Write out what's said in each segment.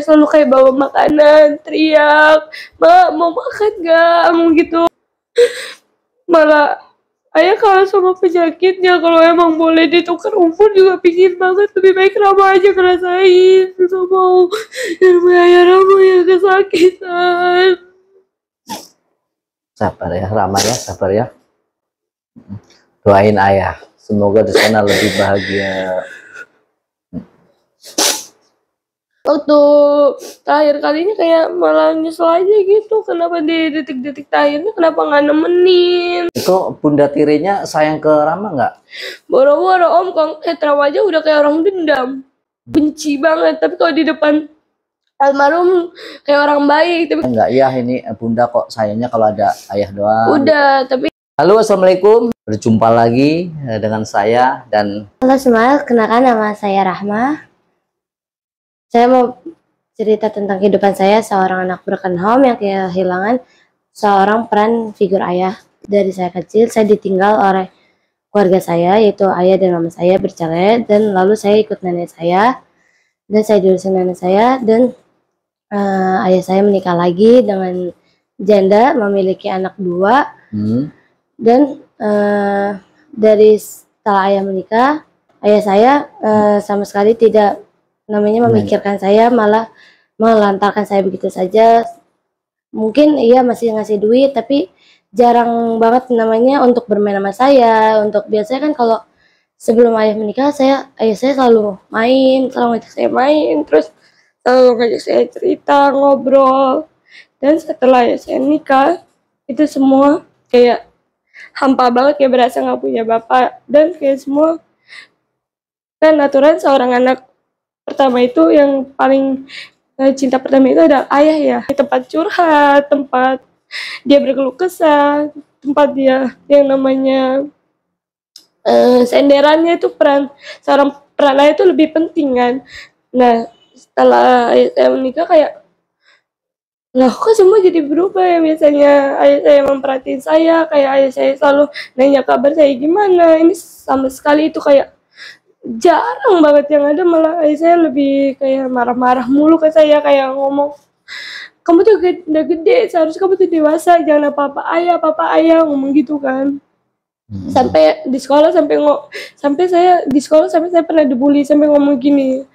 selalu kayak bawa makanan, teriak, "Ma, mau makan gak?" Mau gitu. Malah ayah kalau sama penyakitnya, kalau emang boleh ditukar umur juga pingin banget, lebih baik Rama aja ngerasain. Gak mau ayah Rama yang kesakitan. Sabar ya Rama ya, sabar ya. Doain ayah, semoga di sana lebih bahagia. Waktu terakhir kalinya kayak malah nyesel aja gitu, kenapa di detik-detik terakhirnya kenapa nggak nemenin. Itu bunda tirinya sayang ke Rama nggak? Boro-boro om, kalau Rama aja udah kayak orang dendam, benci banget. Tapi kalau di depan almarhum kayak orang baik. Tapi enggak, iya ini bunda kok sayangnya kalau ada ayah doang. Udah, tapi Halo, assalamualaikum, berjumpa lagi dengan saya dan halo semua, kenalkan nama saya Rahma. Saya mau cerita tentang kehidupan saya seorang anak broken home yang kehilangan seorang peran figur ayah. Dari saya kecil, saya ditinggal oleh keluarga saya, yaitu ayah dan mama saya bercerai, dan lalu saya ikut nenek saya, dan saya diurusin nenek saya, dan ayah saya menikah lagi dengan janda, memiliki anak 2, dan dari setelah ayah menikah, ayah saya sama sekali tidak memikirkan saya, malah melantarkan saya begitu saja. Mungkin iya masih ngasih duit, tapi jarang banget untuk bermain sama saya. Untuk biasanya kan kalau sebelum ayah menikah, ayah saya selalu ngajak saya main, terus selalu ngajak saya cerita, ngobrol. Dan setelah ayah saya nikah, itu semua kayak hampa banget, kayak berasa nggak punya bapak. Dan kayak semua kan aturan seorang anak pertama itu yang paling cinta pertama itu adalah ayah ya. Tempat curhat, tempat dia berkeluh kesah, tempat dia yang namanya senderannya itu seorang peran ayah itu lebih penting kan. Nah setelah saya menikah kayak, lah kok semua jadi berubah ya. Biasanya ayah saya memperhatiin saya, kayak ayah saya selalu nanya kabar saya gimana, ini sama sekali itu kayak jarang banget. Yang ada malah ayah saya lebih kayak marah-marah mulu ke saya, kayak ngomong, "Kamu tuh udah gede, seharusnya kamu tuh dewasa, jangan apa-apa ayah," ngomong gitu kan. Sampai di sekolah sampai saya pernah dibully, sampai ngomong gini,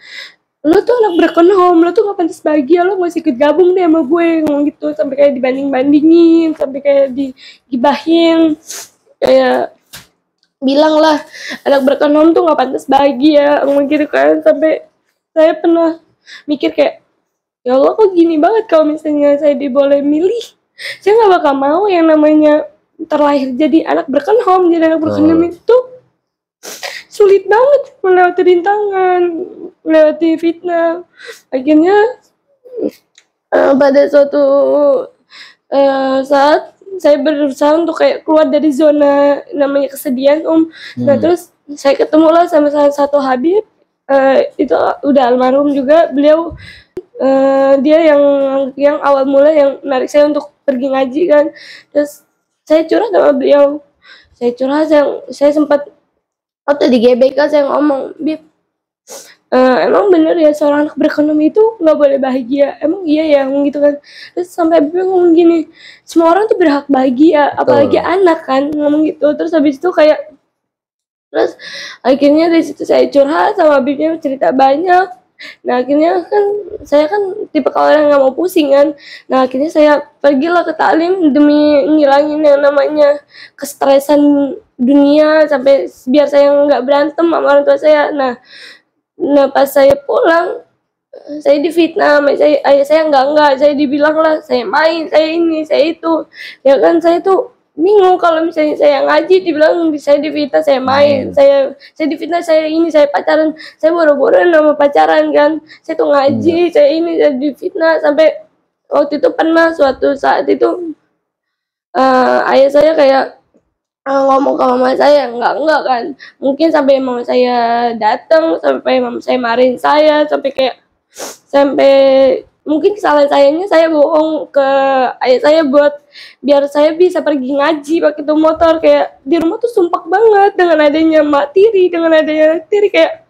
"Lo tuh anak broken home, lo tuh gak pantas bahagia, lo gak usah ikut gabung deh sama gue," ngomong gitu. Sampai kayak dibanding-bandingin, sampai kayak digibahin, kayak bilang lah anak broken home tuh gak pantas bahagia, ngomong gitu kan. Sampai saya pernah mikir kayak, ya Allah kok gini banget. Kalau misalnya saya diboleh milih, saya gak bakal mau yang namanya terlahir jadi anak broken home. Jadi anak broken home itu sulit banget, melewati rintangan, melewati fitnah. Akhirnya pada suatu saat saya berusaha untuk kayak keluar dari zona namanya kesedihan om. Nah terus saya ketemu lah sama salah satu Habib, itu udah almarhum juga. Beliau dia yang awal mula yang menarik saya untuk pergi ngaji kan. Terus saya curhat sama beliau, saya sempat waktu di GBK saya ngomong, "Bib, emang bener ya seorang anak berekonomi itu nggak boleh bahagia? Emang iya ya?" ngomong gitu kan. Terus sampai Bib ngomong gini, "Semua orang tuh berhak bahagia, apalagi anak kan," ngomong gitu. Terus habis itu kayak, terus akhirnya dari situ saya curhat sama Bibnya, cerita banyak. Nah akhirnya kan saya kan tipe orang yang nggak mau pusing kan. Nah akhirnya saya pergilah ke taklim demi ngilangin yang namanya kestresan dunia, sampai biar saya nggak berantem sama orang tua saya. Nah pas saya pulang, saya difitnah sama ayah saya. Enggak, saya dibilang lah saya main, saya ini, saya itu. Ya kan saya tuh bingung, kalau misalnya saya ngaji dibilang saya difitnah saya main, saya difitnah saya ini, saya pacaran, saya boro-boro nama pacaran kan. Saya tuh ngaji, saya ini, saya difitnah. Sampai waktu itu pernah suatu saat itu ayah saya kayak ngomong ke mama saya, enggak kan. Mungkin sampai mama saya datang, sampai mama saya marahin saya, sampai mungkin kesalahan sayanya saya bohong ke ayah saya buat biar saya bisa pergi ngaji pakai itu motor. Kayak di rumah tuh sumpah banget dengan adanya mak tiri, kayak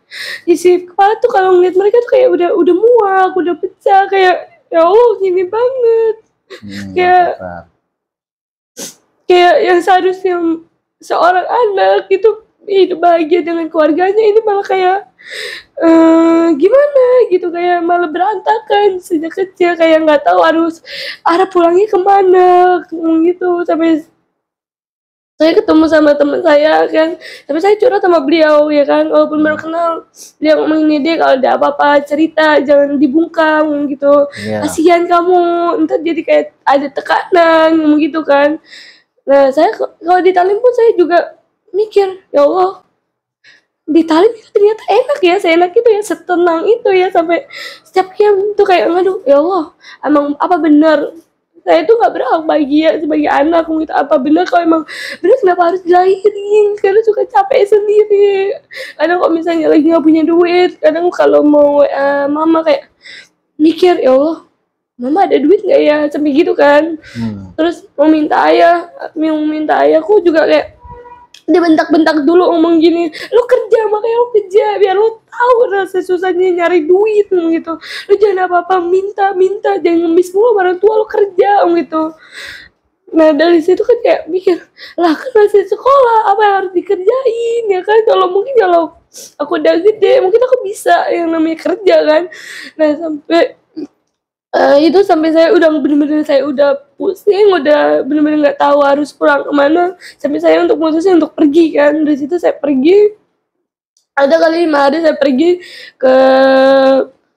isi kepala tuh kalau ngeliat mereka tuh kayak udah muak, udah pecah, kayak ya Allah gini banget. Kayak berat. kayak yang seharusnya seorang anak itu hidup bahagia dengan keluarganya, ini malah kayak gimana gitu, kayak malah berantakan sejak kecil, kayak nggak tahu harus arah pulangnya kemana gitu. Sampai saya ketemu sama teman saya kan, tapi saya curhat sama beliau ya kan, walaupun baru kenal. Beliau ngomong ini, deh kalau ada apa-apa cerita jangan dibungkam gitu, kasihan kamu ntar jadi kayak ada tekanan ngomong gitu kan. Nah saya kalau di Talim pun saya juga mikir, ya Allah di Talim itu ternyata enak ya, seenak itu ya, setenang itu ya, sampai setiap jam tuh kayak aduh ya Allah, emang apa benar saya tuh nggak berhak bahagia sebagai anak gitu? Apa benar kalau emang benar kenapa harus dilahirin? Karena suka capek sendiri. Kadang kalau misalnya lagi nggak punya duit, kadang kalau mau mama kayak mikir, ya Allah mama ada duit nggak ya, sampai gitu kan. Terus mau minta ayahku juga kayak dia bentak-bentak dulu ngomong gini, lu kerja, makanya lu kerja biar lu tahu rasa susahnya nyari duit gitu. Lu jangan apa-apa minta, jangan ngemis mulu orang tua, lu kerja gitu. Nah dari situ kan kayak mikir, lah kan masih sekolah, apa yang harus dikerjain ya kan. Kalau aku udah gede mungkin aku bisa yang namanya kerja kan. Nah sampai itu sampai saya udah bener-bener saya udah pusing, udah bener-bener nggak tahu harus pulang kemana, sampai saya untuk memutuskan untuk pergi kan. Dari situ saya pergi, ada kali 5 hari saya pergi ke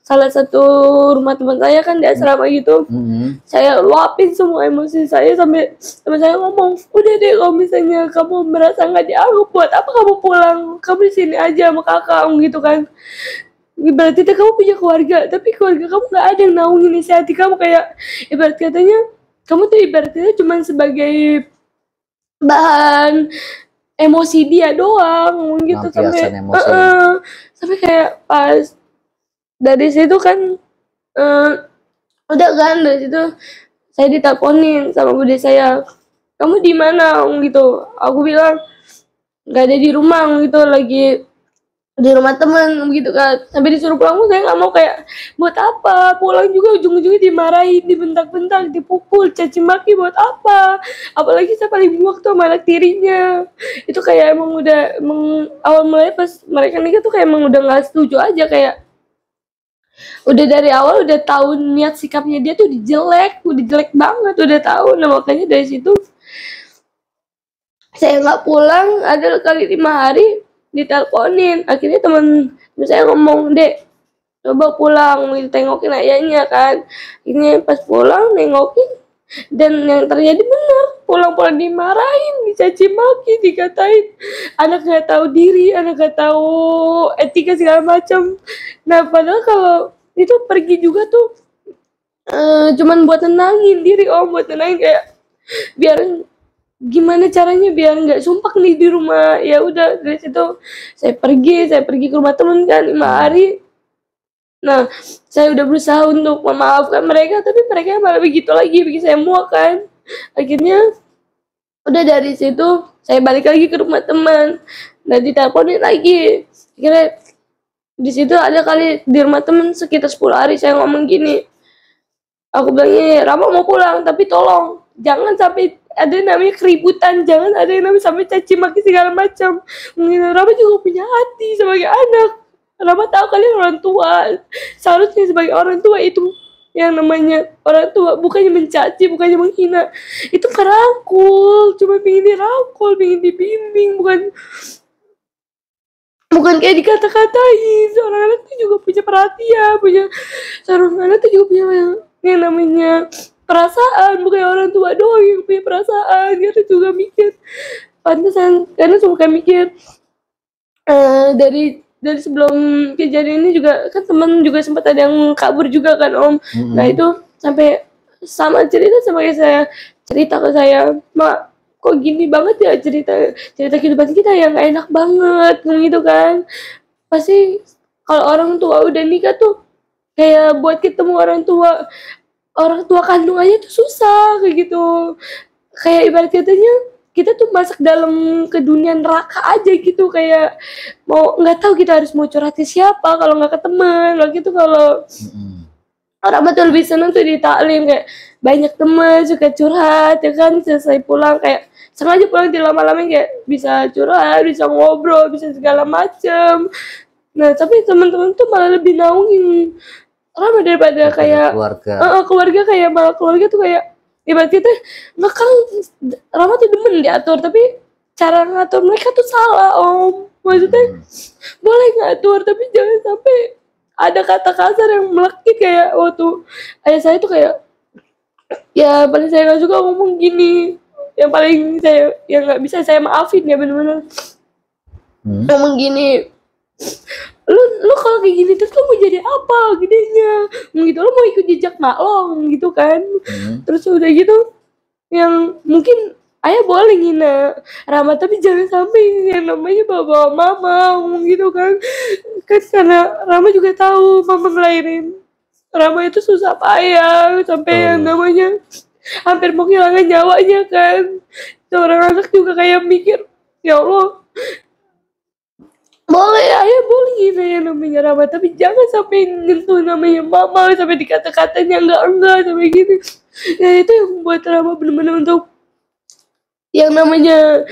salah satu rumah teman saya kan di asrama gitu. Saya luapin semua emosi saya, sampai teman saya ngomong, udah deh kalau misalnya kamu merasa nggak dianggap, buat apa kamu pulang, kamu di sini aja sama kakak gitu kan. Berarti kamu punya keluarga, tapi keluarga kamu nggak ada yang naungin isi hati kamu. Kayak ibarat katanya kamu tuh ibaratnya cuma sebagai bahan emosi dia doang gitu. Sampai kayak pas dari situ kan udah kan, dari situ saya diteleponin sama bude saya, kamu di mana gitu. Aku bilang nggak ada di rumah gitu, lagi di rumah temen gitu kan. Sampai disuruh pulang saya nggak mau, kayak buat apa pulang juga ujung-ujungnya dimarahin, dibentak-bentak, dipukul, caci maki, buat apa. Apalagi saya paling muak tuh sama anak tirinya. Itu kayak emang awal mulai pas mereka nikah tuh kayak emang udah nggak setuju aja, kayak udah dari awal udah tahu niat sikapnya dia tuh udah jelek banget, udah tahu. Nah makanya dari situ saya nggak pulang. Ada kali 5 hari diteleponin, akhirnya teman saya ngomong, dek coba pulang tengokin ayahnya kan. Ini pas pulang nengokin, dan yang terjadi benar, pulang-pulang dimarahin, dicaci maki, dikatain anak nggak tahu diri, anak nggak tahu etika segala macam. Nah padahal kalau itu pergi juga tuh cuman buat tenangin diri buat tenangin, kayak biar gimana caranya biar nggak sumpah nih di rumah. Ya udah dari situ saya pergi ke rumah temen kan 5 hari. Nah saya udah berusaha untuk memaafkan mereka, tapi mereka malah begitu lagi, bikin saya muak kan. Akhirnya udah dari situ saya balik lagi ke rumah teman, dan diteleponin lagi. Akhirnya di situ ada kali di rumah temen sekitar 10 hari saya ngomong gini, aku bilangnya, Rama mau pulang tapi tolong jangan sampai ada yang namanya keributan, jangan ada yang namanya sampai caci maki segala macam. Mungkin Rama juga punya hati sebagai anak. Rama tahu kalian orang tua, seharusnya sebagai orang tua itu yang namanya orang tua bukannya mencaci, bukannya menghina, itu merangkul, cuma pengen dirangkul, pengen dibimbing, bukan kayak dikata-katain. Seorang anak itu juga punya perhatian, seorang anak itu juga punya yang namanya perasaan, bukan orang tua doang yang punya perasaan. Dia juga mikir, pantesan karena suka mikir dari sebelum kejadian ini juga kan teman juga sempat ada yang kabur juga kan Nah itu sampai sama cerita sama kayak saya, cerita ke saya, Mak kok gini banget ya cerita kehidupan kita yang gak enak banget gitu kan. Pasti kalau orang tua udah nikah tuh kayak buat ketemu orang tua kandung aja tuh susah kayak gitu. Kayak ibarat katanya kita tuh masuk dalam ke dunia neraka aja gitu, kayak mau nggak tahu kita harus mau curhat ke siapa kalau nggak ke teman. Lagi tuh kalau Rama tuh lebih seneng tuh di taklim, kayak banyak teman suka curhat ya kan, selesai pulang kayak sengaja pulang di lama-lama kayak bisa curhat, bisa ngobrol, bisa segala macem. Nah tapi teman-teman tuh malah lebih naungin Rama daripada kayak keluarga. Keluarga, kayak malah keluarga tuh kayak ibarat kita nggak kan, Rama tuh demen diatur tapi cara ngatur mereka tuh salah om. Maksudnya boleh ngatur tapi jangan sampai ada kata kasar yang melekit, kayak waktu ayah saya tuh kayak ya paling saya nggak suka ngomong gini, yang paling saya yang nggak bisa saya maafin ya bener-bener ngomong gini, lu kalau kayak gini terus lu mau jadi apa gedenya gitu, lu mau ikut jejak mak lo gitu kan. Terus udah gitu yang mungkin ayah boleh ngina Rama tapi jangan sampai yang namanya bawa mama ngomong gitu kan karena Rama juga tahu mama ngelahirin Rama itu susah payah sampai yang namanya hampir mau kehilangan nyawanya kan. Seorang anak juga kayak mikir, ya Allah, boleh ayah boleh ngina yang namanya Rama tapi jangan sampai nyentuh namanya mama, sampai dikata-katanya enggak sampai gitu. Ya itu yang membuat Rama benar-benar untuk yang namanya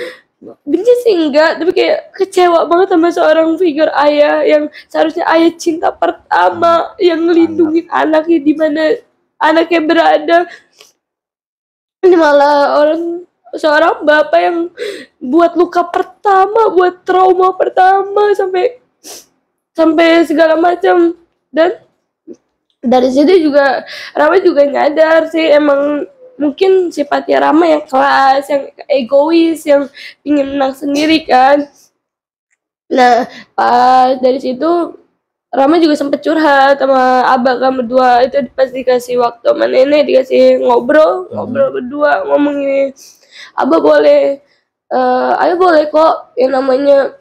benci sih enggak, tapi kayak kecewa banget sama seorang figur ayah yang seharusnya ayah cinta pertama, yang ngelindungin anaknya di mana anaknya berada. Ini malah seorang bapak yang buat luka pertama, buat trauma pertama sampai segala macam. Dan dari situ juga Rama juga nyadar sih emang mungkin sifatnya Rama yang keras, yang egois, yang ingin menang sendiri kan. Nah pas dari situ Rama juga sempet curhat sama abah kan berdua, itu pas dikasih waktu sama nenek, dikasih ngobrol berdua, ngomong gini, abah boleh, ayah boleh kok yang namanya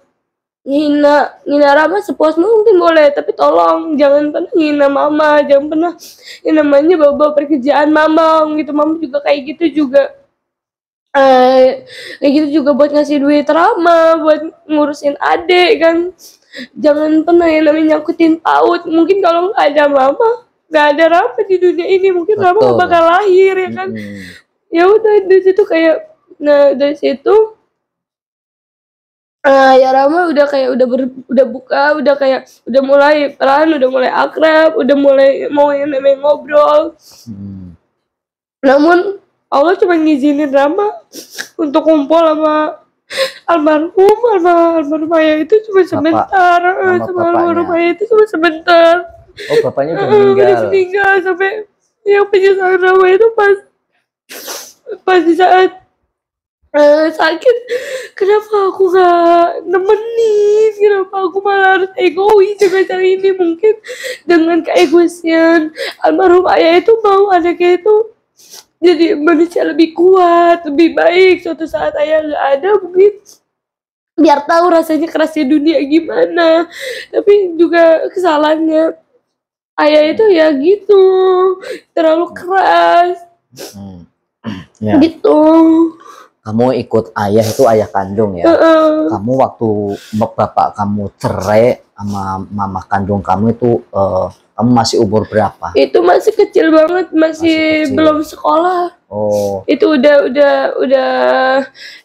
ngina Rama sepuas mungkin boleh, tapi tolong jangan pernah ngina mama, jangan pernah yang namanya bawa pekerjaan mama gitu. Mama juga kayak gitu juga, kayak gitu juga buat ngasih duit Rama, buat ngurusin adik kan. Jangan pernah yang namanya nyangkutin paut. Mungkin kalau nggak ada mama, nggak ada Rama di dunia ini, mungkin Rama nggak bakal lahir ya kan. Ya udah dari situ kayak, nah dari situ ya Rama udah kayak udah buka, udah kayak udah mulai pelan, udah mulai akrab, udah mulai mau yang namanya ngobrol. Namun Allah cuma ngizinin Rama untuk kumpul sama almarhum ayah itu cuma sebentar, sama almarhum ayah itu cuma sebentar. Oh bapaknya udah meninggal. Sampai yang penyesalan Rama itu pas di saat sakit, kenapa aku gak nemenin, kenapa aku malah harus egois dengan cara ini. Mungkin dengan keegoisan almarhum ayah itu mau anaknya itu jadi manusia lebih kuat, lebih baik. Suatu saat ayah gak ada, mungkin biar tahu rasanya kerasnya dunia gimana. Tapi juga kesalahannya ayah itu ya gitu, terlalu keras gitu. Kamu ikut ayah itu ayah kandung ya. Kamu waktu bapak kamu cerai sama mama kandung kamu itu kamu masih umur berapa? Itu masih kecil banget, masih kecil. Belum sekolah. Oh. Itu udah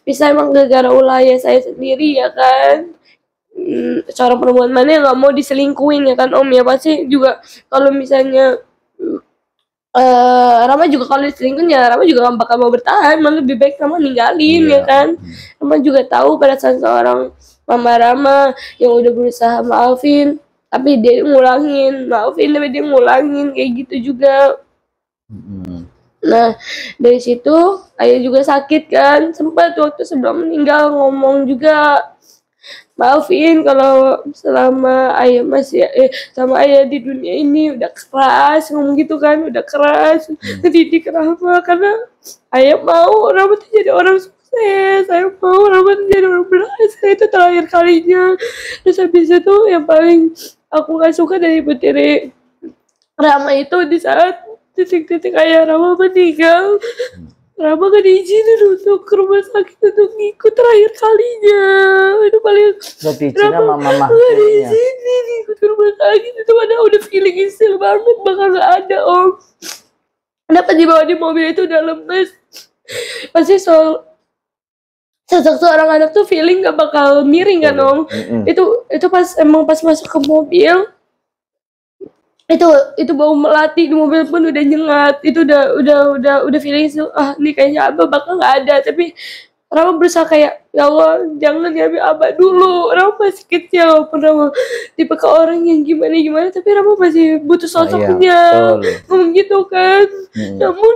bisa emang gara-gara ulah ayah saya sendiri ya kan. Seorang perempuan mana yang nggak mau diselingkuhin ya kan om, ya pasti juga kalau misalnya Rama juga kalau diselingkuhin ya Rama juga gak bakal mau bertahan, malah lebih baik Rama ninggalin ya kan. Rama juga tahu pada saat seorang mama Rama yang udah berusaha maafin tapi dia ngulangin, maafin tapi dia ngulangin, kayak gitu juga. Nah dari situ ayah juga sakit kan, sempat waktu sebelum meninggal ngomong juga, maafin kalau selama ayah masih sama ayah di dunia ini udah keras, ngomong gitu kan, udah keras ngedidik Rama, karena ayah mau Rama tuh jadi orang sukses, ayah mau Rama tuh jadi orang berhasil, itu terakhir kalinya. Terus habis itu yang paling aku gak suka dari ibu tiri Rama itu di saat titik-titik ayah Rama meninggal, Rama gak diizinin untuk ke rumah sakit untuk ngikut terakhir kalinya. Itu paling Gak diizinin sama mama gak tirinya. diizinin ikut ke rumah sakit. Itu udah feeling isil banget bakal gak ada om. Kenapa dibawa di mobil itu udah lemes. Pasti sosok seorang anak tuh feeling gak bakal miring kan om. Itu pas masuk ke mobil, itu bau melati di mobil pun udah nyengat. Itu udah feeling ini kayaknya Abah bakal nggak ada. Tapi Rama berusaha kayak, ya Allah jangan ya Abah dulu. Rama masih kecil walaupun Rama tipe ke orang yang gimana tapi Rama masih butuh sosoknya. Ngomong gitu kan. Namun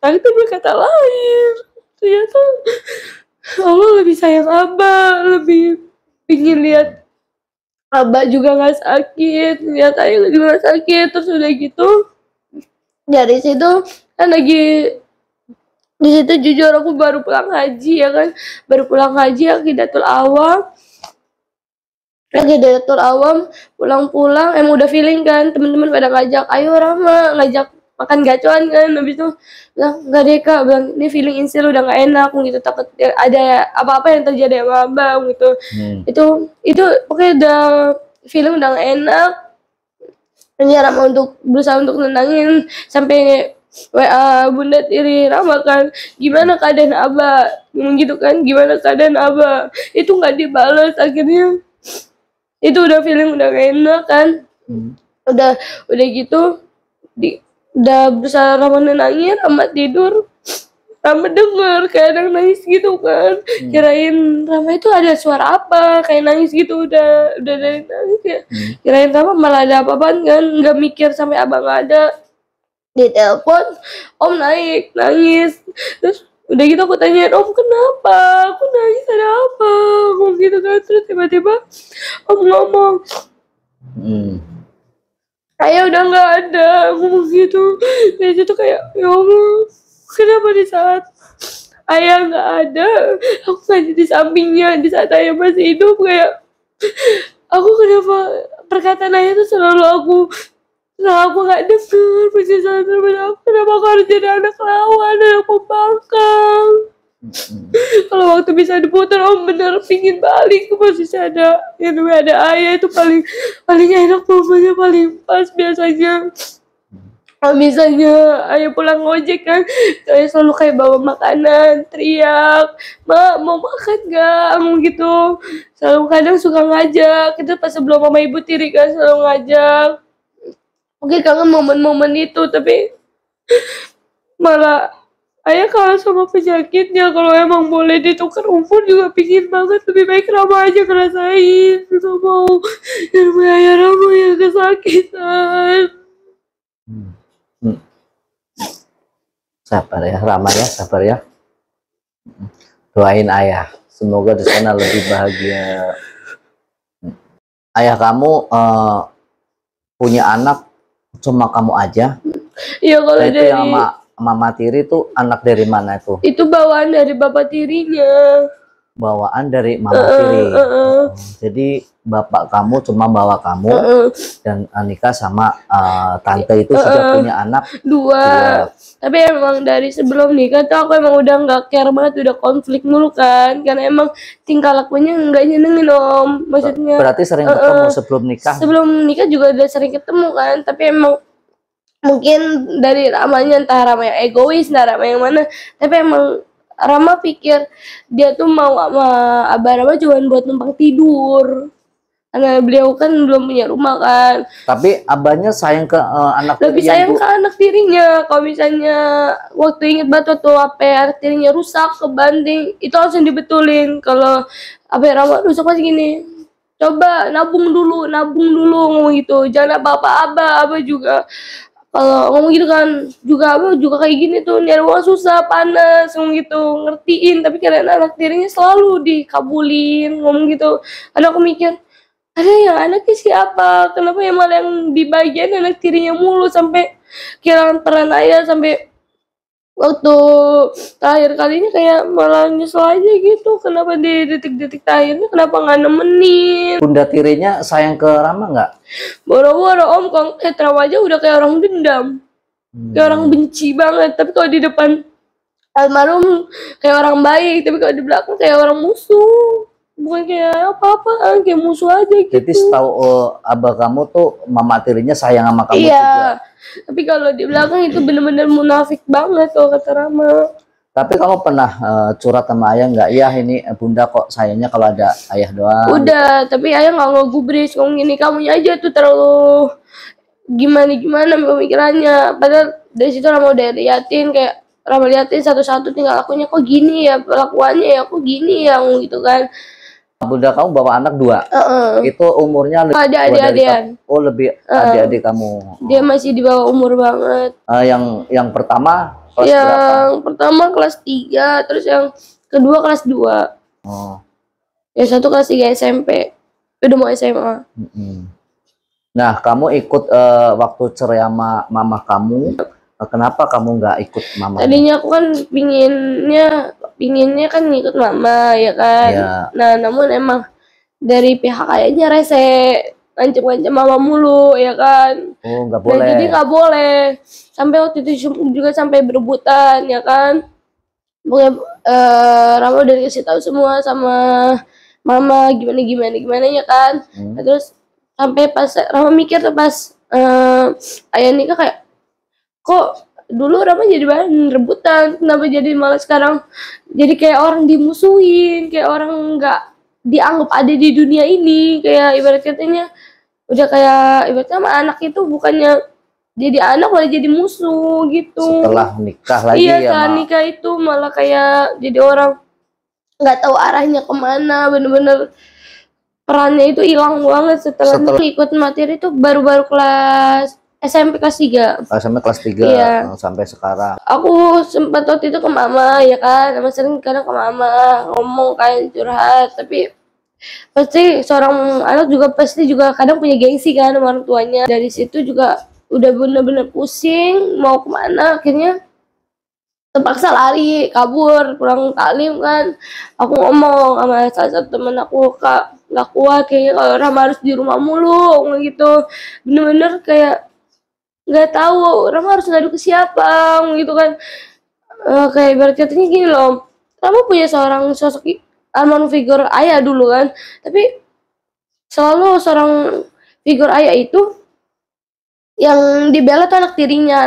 itu berkata lain. Ternyata Allah lebih sayang Abah, lebih pingin lihat Abah juga nggak sakit, lihat Ayah lagi nggak sakit. Terus udah gitu dari situ kan lagi di situ, jujur aku baru pulang haji ya kan, Aqidatul Awam pulang emang udah feeling kan, teman-teman pada ngajak, ayo Rama, ngajak makan gacoan kan. Habis itu bilang nggak deh kak, bilang ini feeling insil udah nggak enak gitu, takut ada apa-apa yang terjadi sama abang gitu. Itu pokoknya udah feeling udah nggak enak. Ini Rama berusaha untuk nenangin, sampai WA Bunda Tiri Rama kan, gimana keadaan Abah, ngomong gitu kan, gimana keadaan Abah. Itu nggak dibalas. Akhirnya itu udah feeling udah gak enak kan. Udah gitu udah berusaha Rama nenangin, Rama tidur, Rama denger kayak ada nangis gitu kan. Kirain Rama itu ada suara apa kayak nangis gitu, udah dari nangis ya. Kirain Rama malah ada apa-apaan kan, nggak mikir sampai abang nggak ada. Di telepon om nangis. Terus udah gitu aku tanyain, om kenapa aku nangis, ada apa, ngomong gitu kan. Terus tiba-tiba om ngomong, Ayah udah nggak ada, ngomong gitu. Dari situ kayak, ya Allah, kenapa di saat Ayah nggak ada aku nggak di sampingnya, di saat Ayah masih hidup. Kayak aku kenapa perkataan Ayah tuh selalu aku nggak denger. Pasti selalu aku, kenapa aku harus jadi anak lawan, anak pembangkang. Kalau waktu bisa diputar, om bener pingin balik ke posisi ada Ayah. Itu paling enak, momennya paling pas. Biasanya kalau misalnya Ayah pulang ngojek kan, Ayah selalu kayak bawa makanan, teriak, "Ma, mau makan gak?" Ngomong gitu. Selalu kadang suka ngajak. Itu pas sebelum mama ibu tiri kan, selalu ngajak. Mungkin kangen momen-momen itu, tapi malah Ayah kalah sama penyakitnya. Kalau emang boleh ditukar umur juga pingin banget. Lebih baik Rama aja ngerasain. Gak mau Ayah Rama yang kesakitan. Sabar ya Rama ya, sabar ya. Doain Ayah, semoga di sana lebih bahagia. Ayah kamu punya anak cuma kamu aja? Iya, kalau itu dari yang mama tiri itu anak dari mana itu? Itu bawaan dari bapak tirinya. Bawaan dari mama tiri. Jadi bapak kamu cuma bawa kamu dan nikah sama tante itu sudah punya anak dua. Tapi emang dari sebelum nikah tuh aku emang udah nggak care banget, udah konflik mulu kan, karena emang tingkah lakunya nggak nyenengin om. Maksudnya berarti sering ketemu sebelum nikah? Sebelum nikah juga udah sering ketemu kan, tapi emang mungkin dari Ramanya, entah Rama yang egois, entah Rama yang mana, tapi emang Rama pikir dia tuh mau sama Abah Rama cuma buat numpang tidur, karena beliau kan belum punya rumah kan. Tapi abahnya sayang ke anak tirinya. Lebih sayang ke anak tirinya. Kalau misalnya waktu inget banget waktu HP anak tirinya rusak, kebanting, itu langsung dibetulin. Kalau HP Rama rusak masih gini, coba nabung dulu ngomong gitu. Jangan apa-apa Abah juga. Kalau ngomong gitu kan, juga Abah juga kayak gini tuh, nyari uang susah, panas, ngomong gitu, ngertiin. Tapi kirain anak tirinya selalu dikabulin, ngomong gitu. Karena aku mikir, ada yang anaknya siapa? Kenapa yang malah yang di bagian anak tirinya mulu, sampai kehilangan peran Ayah, sampai waktu terakhir kalinya kayak malah nyesel aja gitu. Kenapa di detik-detik terakhirnya kenapa nggak nemenin? Bunda tirinya sayang ke Rama nggak? Boro-boro om, kalau Rama aja udah kayak orang dendam, kayak orang benci banget. Tapi kalau di depan almarhum kayak orang baik, tapi kalau di belakang kayak orang musuh. Bukan kayak apa-apa, kayak musuh aja gitu. Jadi setahu abah kamu tuh mama tirinya sayang sama kamu Iya, juga. tapi kalau di belakang itu bener-bener munafik banget kalau kata Rama. Tapi kamu pernah curhat sama ayah nggak? Ya ini bunda kok sayangnya kalau ada ayah doang. Udah, tapi ayah nggak ngegubris ngomong gini, kamunya aja tuh terlalu gimana pemikirannya. Padahal dari situ Rama udah liatin, kayak Rama liatin satu-satu tinggal akunya kok gini ya pelakuannya ya, kok gini ya gitu kan. Bunda kamu bawa anak 2. Itu umurnya lebih Ada adik-adikan. Oh, lebih adik-adik kamu. Dia masih di bawah umur banget. Yang pertama kelas yang berapa? pertama kelas 3, terus yang kedua kelas 2. Oh. Yang satu kelas 3 SMP. Udah mau SMA. Nah, kamu ikut waktu cerai sama mama kamu. Kenapa kamu nggak ikut mama? Tadinya aku kan pinginnya kan ngikut mama ya kan. Ya. Nah, namun emang dari pihak ayahnya rese, ngancem-ngancem mama mulu ya kan. Oh, nggak Nah, boleh. jadi nggak boleh. Sampai waktu itu juga sampai berebutan ya kan. Pokoknya Rama udah dikasih tahu semua sama mama gimana ya kan. Nah, terus sampai pas Rama mikir tuh pas ayah nikah kayak, kok dulu Rama jadi bahan rebutan, kenapa jadi malah sekarang jadi kayak orang dimusuhin, kayak orang nggak dianggap ada di dunia ini, kayak ibarat katanya udah kayak ibaratnya sama anak itu bukannya jadi anak malah jadi musuh gitu. Setelah nikah lagi iya, ya, setelah nikah itu malah kayak jadi orang nggak tahu arahnya kemana, bener-bener perannya itu hilang banget setelah ikut materi itu baru-baru kelas SMP kelas 3. Sampai kelas 3 iya. Sampai sekarang. Aku sempat waktu itu ke mama ya kan, sama sering kadang ke mama ngomong kan curhat, tapi pasti seorang anak juga pasti juga kadang punya gengsi kan sama orang tuanya. Dari situ juga udah bener-bener pusing mau kemana, akhirnya terpaksa lari kabur pulang taklim kan. Aku ngomong sama salah satu temen aku, kak nggak kuat kayaknya kalau Rama harus di rumah mulu gitu, bener-bener kayak nggak tahu Rama harus ngadu ke siapa gitu kan. Kayak ibarat katanya gini loh, Rama punya seorang sosok almarhum figur ayah dulu kan, tapi selalu seorang figur ayah itu yang dibela tuh anak tirinya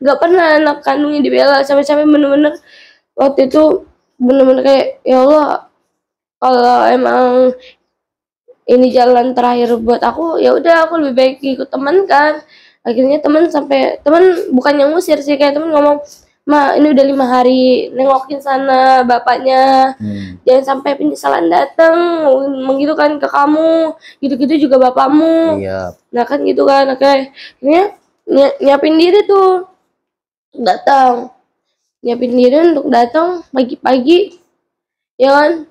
nggak pernah anak kandungnya dibela. Sampai bener-bener waktu itu bener-bener kayak ya Allah, kalau emang ini jalan terakhir buat aku ya udah aku lebih baik ikut teman kan. Akhirnya teman bukan yang ngusir sih, kayak teman ngomong, Ma ini udah 5 hari nengokin sana bapaknya, jangan sampai penyesalan datang begitu kan ke kamu, gitu-gitu juga bapakmu. Iya. Nah kan gitu kan, akhirnya nyiapin diri tuh nyiapin diri untuk datang pagi-pagi ya kan.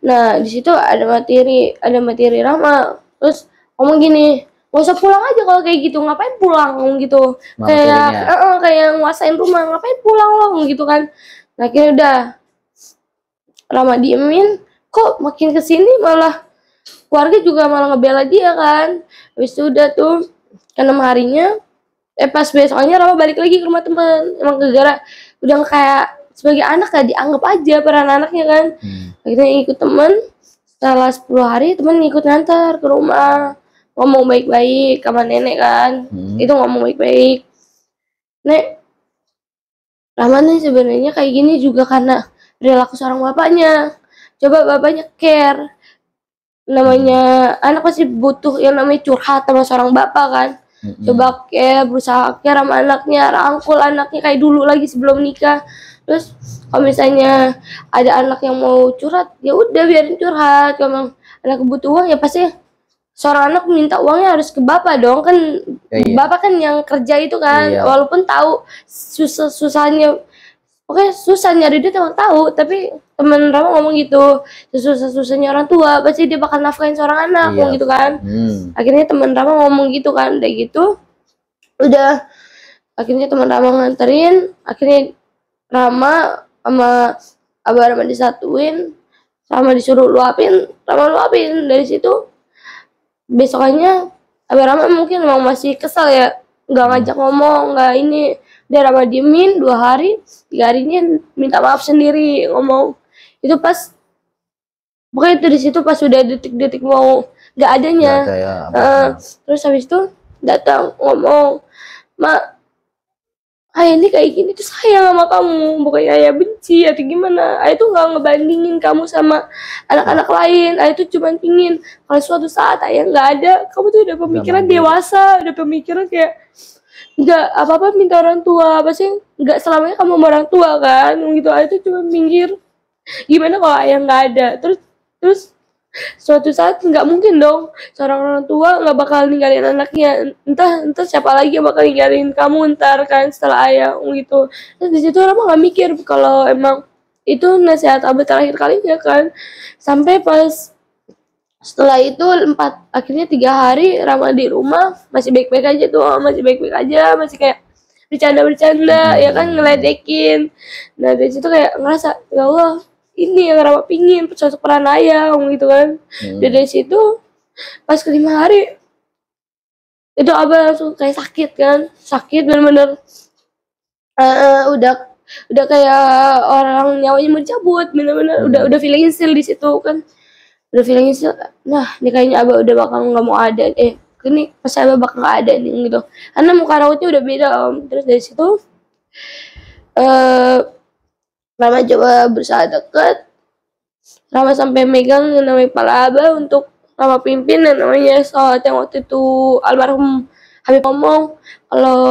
Nah di situ ada materi Rama, terus ngomong gini, gak usah pulang aja kalau kayak gitu, ngapain pulang gitu. Kayak nguasain rumah, ngapain pulang lo gitu kan. Nah akhirnya udah Rama diemin, kok makin kesini malah keluarga juga malah ngebela dia kan. Habis itu udah tuh ke 6 harinya pas besoknya Rama balik lagi ke rumah teman. Emang gara-gara udah kayak sebagai anak gak dianggap aja peran anaknya kan. Akhirnya ikut teman, setelah 10 hari teman ikut ngantar ke rumah, ngomong baik-baik sama nenek kan. Itu ngomong baik-baik, Nek, Rama nih sebenarnya kayak gini juga karena perilaku seorang bapaknya. Coba bapaknya care, namanya anak pasti butuh yang namanya curhat sama seorang bapak kan. Coba berusaha care sama anaknya, rangkul anaknya kayak dulu lagi sebelum nikah. Terus kalau misalnya ada anak yang mau curhat, ya udah biarin curhat. Kalau anak butuh uang ya pasti seorang anak minta uangnya harus ke bapak dong kan. Bapak kan yang kerja itu kan. Walaupun tahu susahnya, oke susah nyari duit emang tahu, tapi temen Rama ngomong gitu, susah-susahnya orang tua pasti dia bakal nafkahin seorang anak gitu kan. Akhirnya temen Rama ngomong gitu kan, udah gitu udah akhirnya temen Rama nganterin, akhirnya Rama sama Abah Rama disatuin, Rama disuruh luapin, Rama luapin. Dari situ besokannya Abah Rama mungkin emang masih kesal ya, nggak ngajak ngomong, nggak ini, Dia Rama diemin 2 hari, 3 harinya minta maaf sendiri, ngomong. Itu pas, pokoknya itu di situ pas udah detik-detik mau nggak adanya. Nggak ada ya, Terus habis itu datang ngomong, "Mak, Ayah ini kayak gini tuh sayang sama kamu, bukannya Ayah benci atau gimana. Ayah tuh nggak ngebandingin kamu sama anak-anak lain. Ayah tuh cuma pingin kalau suatu saat Ayah nggak ada, kamu tuh udah pemikiran dewasa, udah pemikiran kayak nggak apa-apa minta orang tua, pasti nggak selamanya kamu sama orang tua kan, gitu. Ayah tuh cuma minggir, gimana kalau Ayah nggak ada. Terus suatu saat nggak mungkin dong seorang orang tua nggak bakal ninggalin anaknya, entah siapa lagi yang bakal ninggalin kamu ntar kan setelah Ayah, gitu. Terus di situ Rama nggak mikir kalau emang itu nasihat Abah terakhir kalinya kan. Sampai pas setelah itu akhirnya 3 hari Rama di rumah masih baik-baik aja tuh, masih baik-baik aja, masih kayak bercanda-bercanda ya kan, ngeledekin. Nah dari situ kayak ngerasa, ya Allah, ini yang Rama pingin, sosok peran Ayah, gitu kan. Dari situ pas ke 5 hari itu Abah langsung kayak sakit kan, sakit bener-bener, udah kayak orang nyawanya mau dicabut, bener-bener udah feeling ill di situ kan, udah feeling ill. Nah ini kayaknya Abah udah bakal nggak mau ada, ini pas Abah bakal nggak ada nih, gitu, karena muka rautnya udah beda Om. Terus dari situ Rama coba berusaha deket, Rama sampai megang yang namanya kepala Abah untuk Rama pimpin dan namanya sholat yang waktu itu almarhum Habib ngomong kalau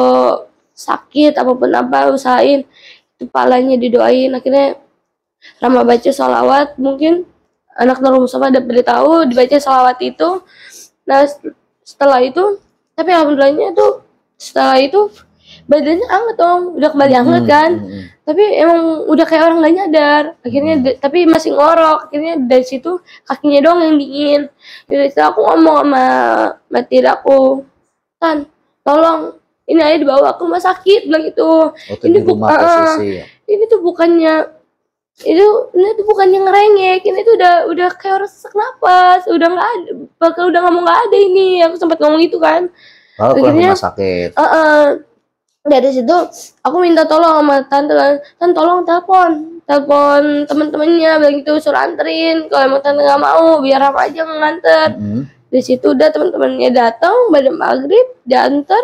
sakit apapun apa usahain kepalanya didoain. Akhirnya Rama baca sholawat, mungkin anak Nur Mustafa udah beritahu dibaca sholawat itu. Nah setelah itu, tapi alhamdulillahnya tuh setelah itu badannya hangat Om, udah kembali hangat kan. Tapi emang udah kayak orang gak nyadar. Akhirnya tapi masih ngorok. Akhirnya dari situ kakinya doang yang dingin. Dari situ aku ngomong sama mati aku, Tan, tolong ini Ayah dibawa ke rumah sakit, bilang gitu. Ini ini tuh bukannya ini tuh bukannya ngerengek, ini tuh udah kayak orang sesak napas, udah nggak ada, bakal udah ngomong nggak ada ini. Aku sempat ngomong gitu kan. Akhirnya rumah sakit. Dari situ aku minta tolong sama tante kan, Tan tolong telepon teman-temannya, bilang gitu, suruh anterin. Kalau emang tante nggak mau, biar Rama aja nganter. Di situ udah teman-temannya datang pada maghrib, diantar,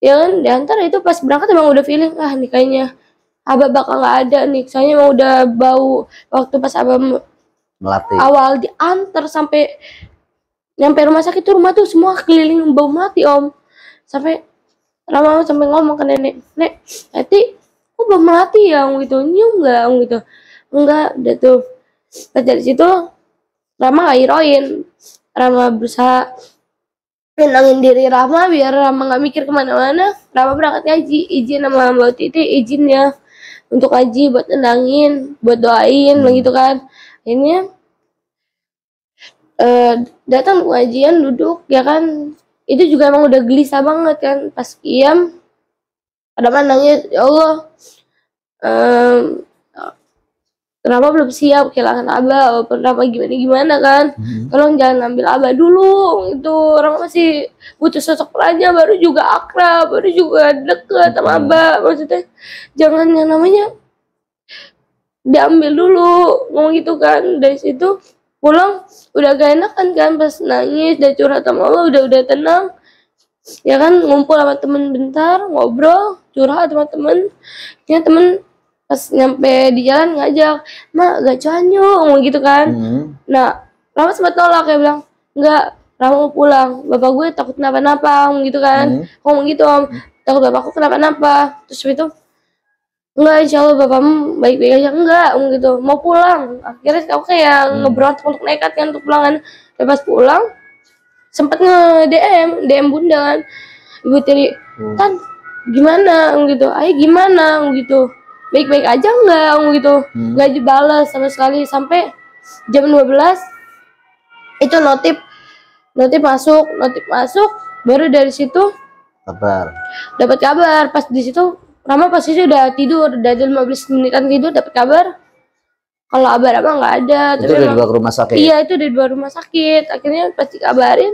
ya kan, diantar. Itu pas berangkat emang udah feeling, nih kayaknya Abah bakal nggak ada nih, soalnya emang udah bau waktu pas Abah melati. Awal diantar sampai nyampe rumah sakit tuh, rumah tuh semua keliling bau melati Om. Sampai Rama sampai ngomong ke nenek, Nek, nanti kok belum melati ya, gitu, nyium nggak, gitu, enggak, udah tuh. Pas dari situ Rama nggak hiroin, Rama berusaha nenangin diri Rama biar Rama nggak mikir kemana-mana. Rama berangkat ngaji, izin sama Mbak Titi, izin ya untuk ngaji buat nenangin, buat doain, begitu kan. Akhirnya datang pengajian, duduk ya kan. Itu juga emang udah gelisah banget kan. Pas qiyam ada nanya, ya Allah, kenapa belum siap kehilangan Abah, walaupun Rama gimana kan, tolong jangan ambil Abah dulu, itu Rama masih butuh sosok perannya, baru juga akrab, baru juga deket sama Abah, maksudnya jangan yang namanya diambil dulu, ngomong gitu kan. Dari situ pulang udah gak enakan kan, pas nangis dan curhat sama Allah, udah tenang ya kan, ngumpul sama temen bentar, ngobrol, curhat sama temen. Ya temen pas nyampe di jalan ngajak, Mak gacoan yuk, ngomong gitu kan. Nah Rama sempat nolak, kayak bilang enggak, Rama mau pulang, bapak gue takut kenapa-napa, ngomong gitu kan. Ngomong gitu Om, takut bapakku kenapa-napa. Terus itu enggak, insya Allah bapakmu baik-baik aja. Enggak, gitu, mau pulang. Akhirnya aku kayak ngeberontak untuk nekat kan untuk pulang kan. Pas pulang sempet nge-DM bunda kan, Ibu Tiri, Tan gimana, gitu, Ayah gimana, gitu, baik-baik aja enggak, gitu. Enggak dibalas sama sekali. Sampai jam 12 itu notif masuk, baru dari situ dapat kabar. Pas di situ Rama pasti udah tidur, udah 15 menitan tidur, dapat kabar kalau Abah Rama nggak ada. Itu udah dibawa ke rumah sakit? Iya, itu udah dibawa rumah sakit. Akhirnya pas dikabarin,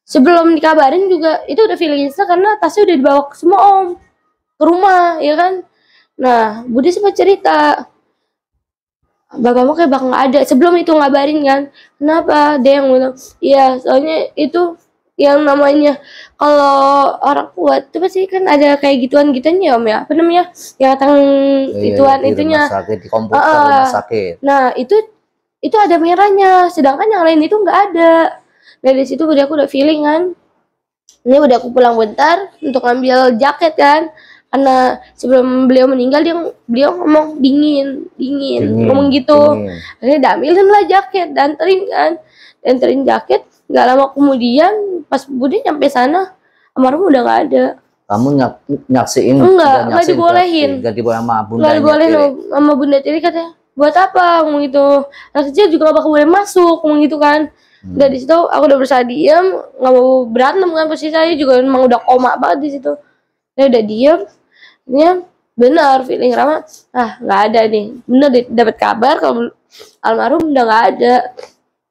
sebelum dikabarin juga itu udah feeling instan karena tasnya udah dibawa ke semua Om. ke rumah, ya kan. Nah, Budi sempat cerita, bapakmu kayak bakal nggak ada. Sebelum itu ngabarin kan, kenapa? Dia yang bilang, iya soalnya itu yang namanya kalau orang kuat itu pasti kan ada kayak gituan gitunya om ya, apa namanya, yang datang ituan di itunya rumah sakit, di komputer rumah sakit. Nah itu ada merahnya, sedangkan yang lain itu nggak ada. Dari situ udah aku udah feeling kan, ini udah aku pulang bentar untuk ngambil jaket kan, karena sebelum beliau meninggal beliau ngomong dingin ngomong gitu. Akhirnya diambilin lah jaket, danterin jaket. Nggak lama kemudian pas Budi nyampe sana, almarhum udah nggak ada. Kamu nyaksiin? Nggak dibolehin. Nggak dibolehin sama bunda. Nggak dibolehin sama bunda tiri, katanya buat apa ngomong gitu, anak kecil juga gak bakal boleh masuk ngomong gitu kan. Dari situ aku udah berusaha diam, nggak mau berantem kan, posisi saya juga emang udah koma banget di situ. Saya udah diam. Ini benar feeling Rama, nggak ada nih, bener dapat kabar kalau almarhum udah nggak ada.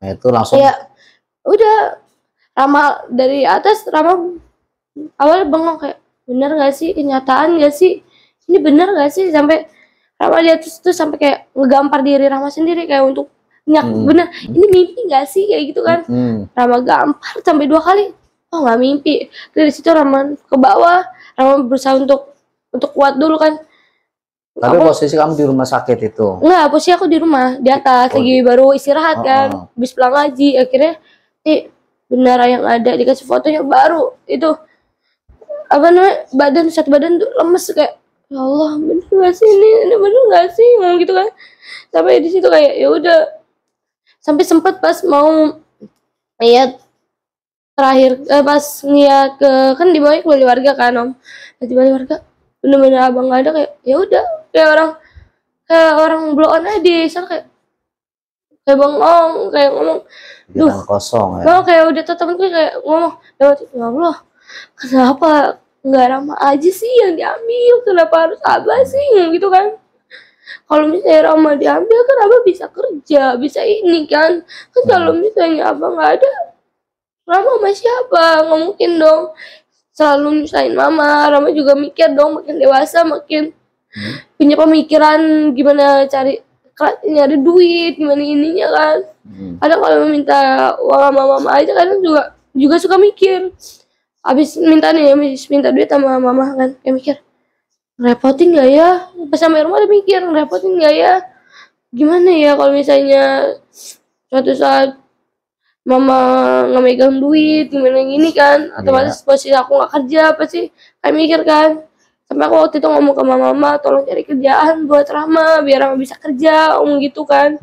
Nah itu langsung ya udah, Rama dari atas, Rama awalnya bengong kayak, bener nggak sih, kenyataan nggak sih, ini bener nggak sih, sampai Rama di atas tuh sampai kayak ngegampar diri Rama sendiri kayak untuk bener ini mimpi nggak sih kayak gitu kan. Rama gampar sampai 2 kali, oh nggak mimpi. Dari situ Rama ke bawah, Rama berusaha untuk kuat dulu kan. Tapi posisi kamu di rumah sakit itu? Enggak, posisi aku di rumah, di atas, lagi baru istirahat kan, habis pulang ngaji. Akhirnya, benar yang ada, dikasih fotonya baru, itu, apa namanya, satu badan tuh lemes kayak, ya Allah, bener gak sih ini bener gak sih, ngomong gitu kan. Sampai di situ kayak, ya udah, sampai sempet pas mau lihat terakhir, pas ngeliat kan di bawahnya kembali warga kan om, di bawah warga, bener-bener abang nggak ada, kayak ya udah kayak orang blow on aja di sana, kayak bengong, kayak ngomong, duh kosong ya. Bang, kayak udah temen-temen kayak ngomong, ya Allah, kenapa nggak Rama aja sih yang diambil, kenapa harus Abah sih gitu kan. Kalau misalnya Rama diambil kan Abah bisa kerja, bisa ini kan kalau misalnya Abah nggak ada, Rama sama siapa? Nggak mungkin dong selalu nyusahin Mama. Rama juga mikir dong, makin dewasa makin punya pemikiran gimana nyari duit, gimana ininya kan. Kadang kalau meminta uang sama Mama aja kadang juga suka mikir. Habis minta duit sama Mama kan, kayak mikir, ngerepotin gak ya? Pas sampai rumah udah mikir, ngerepotin gak ya? Gimana ya kalau misalnya suatu saat Mama nggak megang duit, gimana gini kan, otomatis posisi aku nggak kerja, apa sih kayak mikir kan. Sampai aku waktu itu ngomong ke Mama, tolong cari kerjaan buat Rama biar Rama bisa kerja, ngomong gitu kan.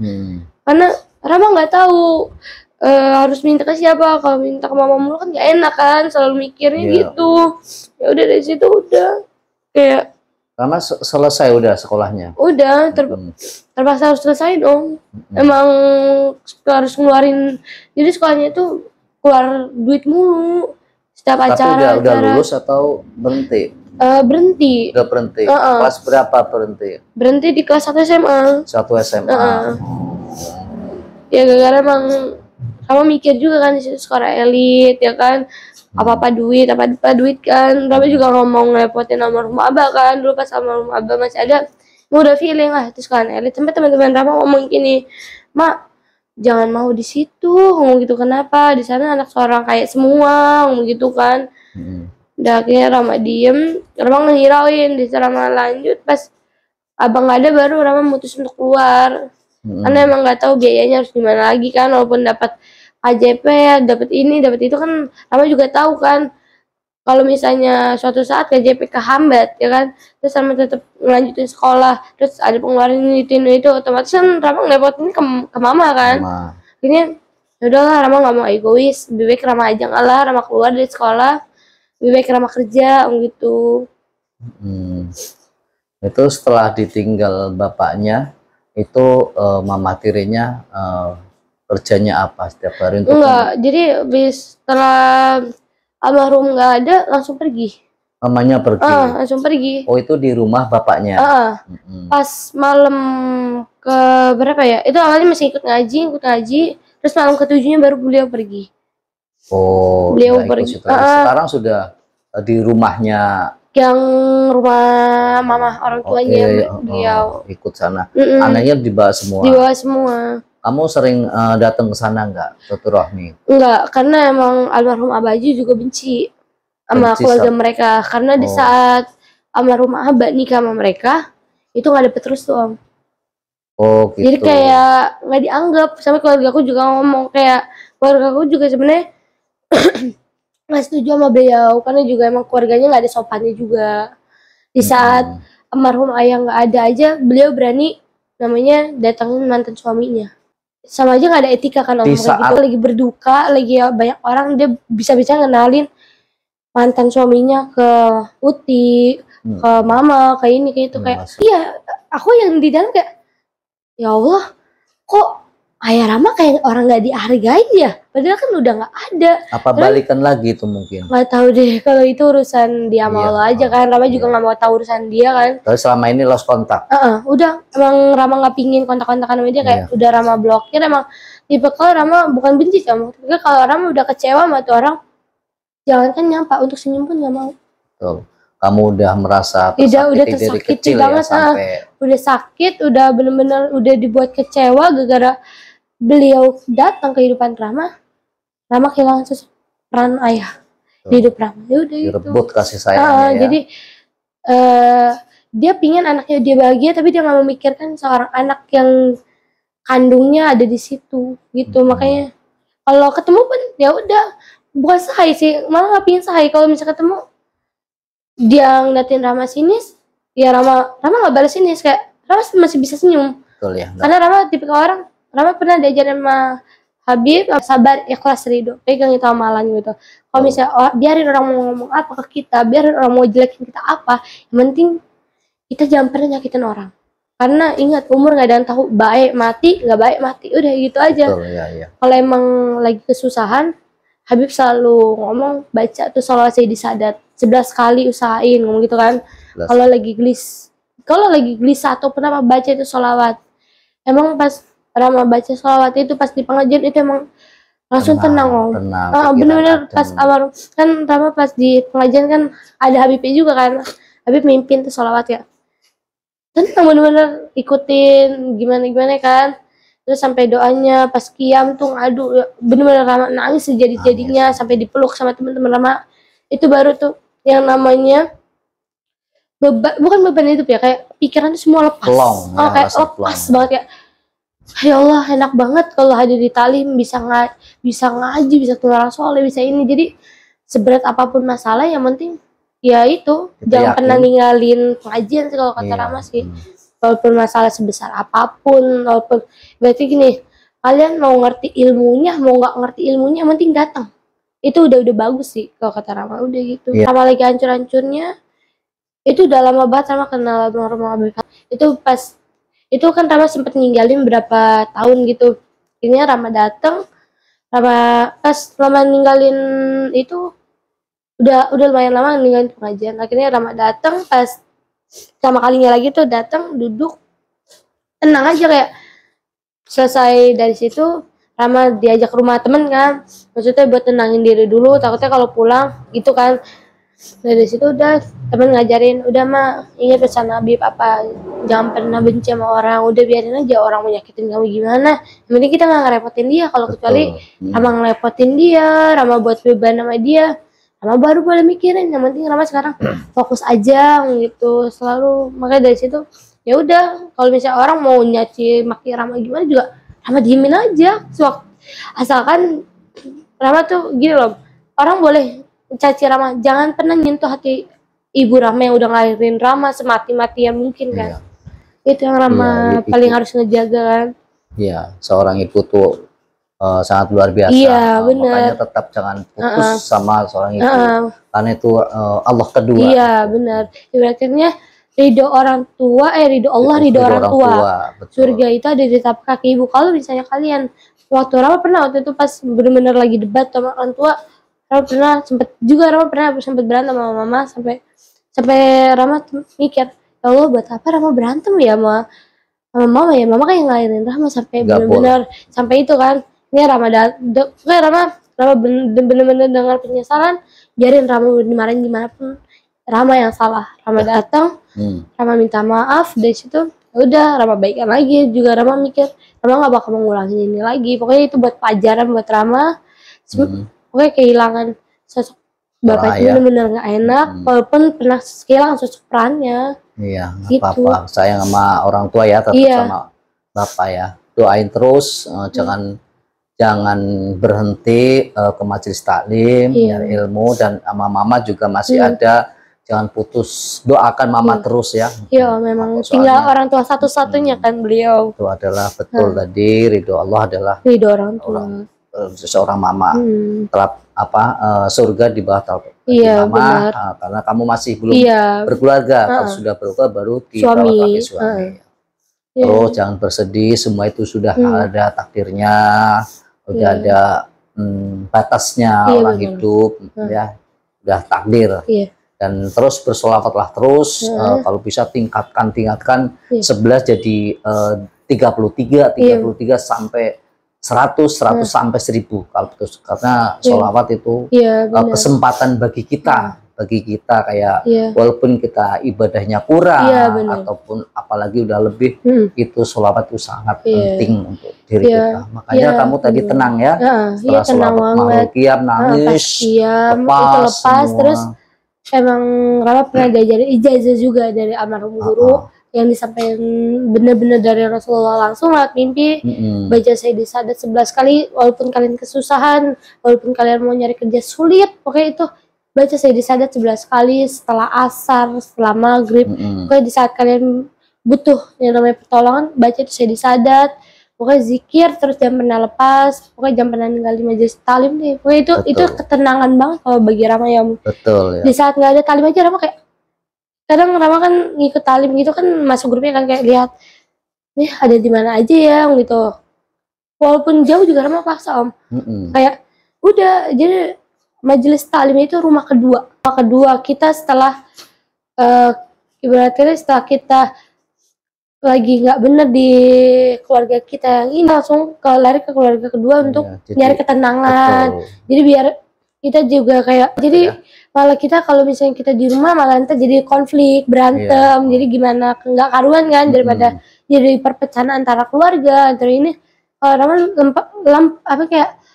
Karena Rama nggak tahu harus minta ke siapa. Kalau minta ke Mama mulu kan nggak enak kan, selalu mikirnya gitu. Ya udah dari situ udah kayak, karena selesai udah sekolahnya. Udah terpaksa harus selesai dong. Emang harus ngeluarin, jadi sekolahnya itu keluar duit mulu setiap acara. Tapi udah lulus atau berhenti? Berhenti. Udah berhenti. Kelas berapa berhenti? Berhenti di kelas 1 SMA. 1 SMA. Ya gara-gara emang kamu mikir juga kan, di situ sekolah elit ya kan. Apa duit kan. Tapi juga ngomong ngerepotin almarhum Abah kan. Dulu pas almarhum Abah masih ada, udah feeling lah itu sekolah elit. Sampai teman-teman Rama ngomong gini, Mak, jangan mau di situ, ngomong gitu. Kenapa? Di sana anak seorang kayak semua, ngomong gitu kan. Udah akhirnya Rama diem, Rama ngehirauin. Di Rama lanjut, pas abang nggak ada baru Rama mutus untuk keluar. Karena emang nggak tahu biayanya harus gimana lagi kan. Walaupun dapat KJP, dapat ini, dapat itu kan, Rama juga tahu kan. Kalau misalnya suatu saat KJP kehambat ya kan, terus Rama tetap melanjutin sekolah, terus ada pengeluaran ini itu, otomatis kan Rama ngerepotin ke Mama kan. Ini udahlah, Rama nggak mau egois, lebih baik Rama aja ngalah, Rama keluar dari sekolah, lebih baik Rama kerja gitu. Itu setelah ditinggal bapaknya itu mama tirinya kerjanya apa setiap hari untuk? Enggak, jadi setelah almarhum nggak ada langsung pergi. Mamanya pergi? Langsung pergi. Oh, itu di rumah bapaknya? Pas malam ke berapa ya, itu awalnya masih ikut ngaji, terus malam ke-7-nya baru beliau pergi. Oh, beliau pergi. Sekarang sudah di rumahnya yang rumah mama orang tuanya beliau. Ikut sana. Anaknya dibawa semua. Dibawa semua. Kamu sering datang ke sana nggak, silaturahmi? Enggak, karena emang almarhum Abah Haji juga benci sama keluarga mereka. Karena di saat almarhum Abah nikah sama mereka, itu nggak dapet terus tuh, Om. Oh gitu. Jadi kayak nggak dianggap. Sama keluarga aku juga ngomong kayak, keluarga aku juga sebenarnya nggak setuju sama beliau, karena juga emang keluarganya nggak ada sopannya juga. Di saat almarhum ayah nggak ada aja, beliau berani namanya datangin mantan suaminya. Sama aja nggak ada etika kan, Om. Kayak gitu lagi berduka, lagi banyak orang, dia bisa-bisa ngenalin mantan suaminya ke Uti, ke mama, kayak ini kayak itu, kayak iya, aku yang di dalam kayak, ya Allah, kok ayah Rama kayak orang nggak dihargai ya, padahal kan udah nggak ada. Apa balikan lagi itu mungkin? Nggak tahu deh, kalau itu urusan dia sama Allah aja kan. Rama juga nggak mau tahu urusan dia kan. Tapi selama ini lost kontak. Udah, emang Rama nggak pingin kontak-kontakan sama dia, kayak udah Rama blokir. Emang tipe kalau Rama bukan benci sama, tapi kalau Rama udah kecewa sama tuh orang, jangankan nyapa, untuk senyum pun nggak mau. Betul. Kamu udah merasa udah tersakiti banget, sampai udah sakit, udah bener-bener udah dibuat kecewa gara-gara beliau datang ke kehidupan Rama. Rama kehilangan peran ayah di hidup Rama. Ya udah gitu. Direbut kasih sayangnya ya. Jadi dia pingin anaknya dia bahagia, tapi dia nggak memikirkan seorang anak yang kandungnya ada di situ gitu. Makanya kalau ketemu pun ya udah, bukan sahai sih, malah nggak pingin sahai. Kalau misalnya ketemu dia ngeliatin Rama sinis, ya Rama nggak balas sinis, kayak Rama masih bisa senyum. Betul ya. Karena Rama tipe orang, Rama pernah diajarin sama Habib, sabar, ikhlas, ridho, pegang itu amalan gitu. Kalau misalnya biarin orang mau ngomong apa ke kita, biarin orang mau jelekin kita apa, yang penting kita jangan pernah nyakitin orang. Karena ingat, umur nggak ada yang tahu, baik mati, nggak baik mati, udah gitu aja. Betul, ya. Kalau emang lagi kesusahan, Habib selalu ngomong baca tuh sholawat Sayyidi Sadat 11 kali, usahain ngomong gitu kan. Kalau lagi gelisah atau apa, baca itu sholawat. Emang pas Rama baca sholawat itu pas di pengajian itu emang langsung tenang, Om. Bener-bener pas awal kan Rama pas di pengajian kan ada Habibnya juga kan. Habib mimpin tuh sholawat ya. Tenang, bener-bener ikutin gimana kan. Terus sampai doanya pas qiyam tuh aduh, bener-bener Rama nangis sejadi-jadinya, sampai dipeluk sama teman-teman Rama. Itu baru tuh yang namanya bukan beban hidup ya, kayak pikiran tuh semua lepas. Kayak lepas banget ya. Ya Allah, enak banget kalau hadir di talim, bisa ngaji, bisa tular soleh, bisa ini. Jadi seberat apapun masalah, yang penting ya itu jangan pernah ninggalin pengajian sih kalau kata Rama sih. Walaupun masalah sebesar apapun, walaupun berarti gini, kalian mau ngerti ilmunya, mau nggak ngerti ilmunya, yang penting datang. Itu udah bagus sih kalau kata Rama, udah gitu. Rama lagi hancur-hancurnya, itu udah lama banget Rama kenal Rama. Itu pas itu kan Rama sempet ninggalin berapa tahun gitu. Ini Rama datang, Rama pas Rama ninggalin itu udah lumayan lama ninggalin pengajian. Akhirnya Rama datang pas sama kalinya lagi tuh, datang duduk tenang aja, kayak selesai dari situ Rama diajak ke rumah temen kan, maksudnya buat tenangin diri dulu, takutnya kalau pulang gitu kan. Dari situ udah temen ngajarin, udah mah ingat pesan Habib apa, jangan pernah benci sama orang, udah biarin aja orang mau nyakitin kamu gimana, yang penting kita nggak ngerepotin dia. Kalau kecuali Rama ngerepotin dia, Rama buat beban sama dia, Rama baru boleh mikirin. Yang penting Rama sekarang fokus aja gitu selalu. Makanya dari situ ya udah, kalau misalnya orang mau nyaci maki Rama gimana juga, Rama diemin aja. Asalkan Rama tuh gini loh, orang boleh caci Rama, jangan pernah nyentuh hati ibu Rama yang udah ngelahirin Rama semati-matian mungkin kan. Itu yang Rama paling harus ngejaga kan. Iya, seorang ibu tuh sangat luar biasa. Iya, bener. Makanya tetap jangan putus sama seorang ibu. Karena itu Allah kedua. Iya, benar. Ibaratnya ridho orang tua, ridho Allah, ridho orang tua. Surga itu ada di tapak kaki ibu. Kalau misalnya kalian, Rama pernah waktu itu pas bener-bener lagi debat sama orang tua, Rama pernah sempet berantem sama mama, sampai Rama mikir, ya Allah buat apa Rama berantem ya sama mama ya, mama kan yang ngelahirin Rama, sampai bener-bener sampai itu kan. Ini Rama bener-bener dengar penyesalan, biarin Rama dimarahin gimana pun, Rama yang salah. Rama datang, Rama minta maaf, dari situ udah Rama baikan lagi. Juga Rama mikir Rama gak bakal mengulangin ini lagi. Pokoknya itu buat pelajaran buat Rama. Pokoknya kehilangan sosok bapak itu bener-bener gak enak, walaupun pernah kehilangan sosok perannya. Iya, gak apa-apa. Sayang sama orang tua ya, tetap sama bapak ya. Doain terus, jangan berhenti ke majelis taklim, nyari ilmu, dan sama mama juga masih ada. Jangan putus, doakan mama terus ya. Iya, memang tinggal orang tua satu-satunya kan beliau. Itu adalah betul tadi, ridho Allah adalah ridho orang tua. Seseorang mama surga di bawah telapak mama, karena kamu masih belum berkeluarga. Kalau sudah berkeluarga baru di bawah kaki suami. Terus jangan bersedih, semua itu sudah ada takdirnya, udah ada batasnya orang hidup, ya udah takdir. Dan terus bersolawatlah terus, kalau bisa tingkatkan 11 jadi 33 sampai 100 sampai 1000 kalau betul, karena sholawat itu kesempatan bagi kita kayak walaupun kita ibadahnya kurang ataupun apalagi udah lebih, itu sholawat itu sangat penting untuk diri kita. Makanya kamu tadi tenang ya, setelah sholawat makhluk qiyam nangis lepas terus emang Rama pernah diajarin ijazah juga dari almarhum guru yang disampaikan benar-benar dari Rasulullah langsung lewat mimpi. Baca Sayyidis Sadat 11 kali, walaupun kalian kesusahan, walaupun kalian mau nyari kerja sulit, pokoknya itu baca Sayyidis Sadat 11 kali setelah asar, setelah maghrib. Pokoknya di saat kalian butuh yang namanya pertolongan, baca itu Sayyidis Sadat. Pokoknya zikir, terus jangan pernah lepas, pokoknya jangan pernah ninggalin majelis talim deh. Pokoknya itu ketenangan banget kalau bagi Rama ya. Betul ya. Di saat nggak ada talim aja Rama kayak, kadang Rama kan ngikut talim gitu kan, masuk grupnya kan kayak lihat nih ada di mana aja ya gitu. Walaupun jauh juga Rama paksa Om. Kayak udah, jadi majelis talim itu rumah kedua kita setelah ibaratnya setelah kita lagi nggak bener di keluarga kita yang ini, langsung lari ke keluarga kedua untuk nyari ketenangan. Jadi biar kita juga kayak malah kita kalau misalnya kita di rumah malah nanti jadi konflik, berantem, jadi gimana nggak karuan kan, daripada jadi perpecahan antara keluarga. Antara ini Rama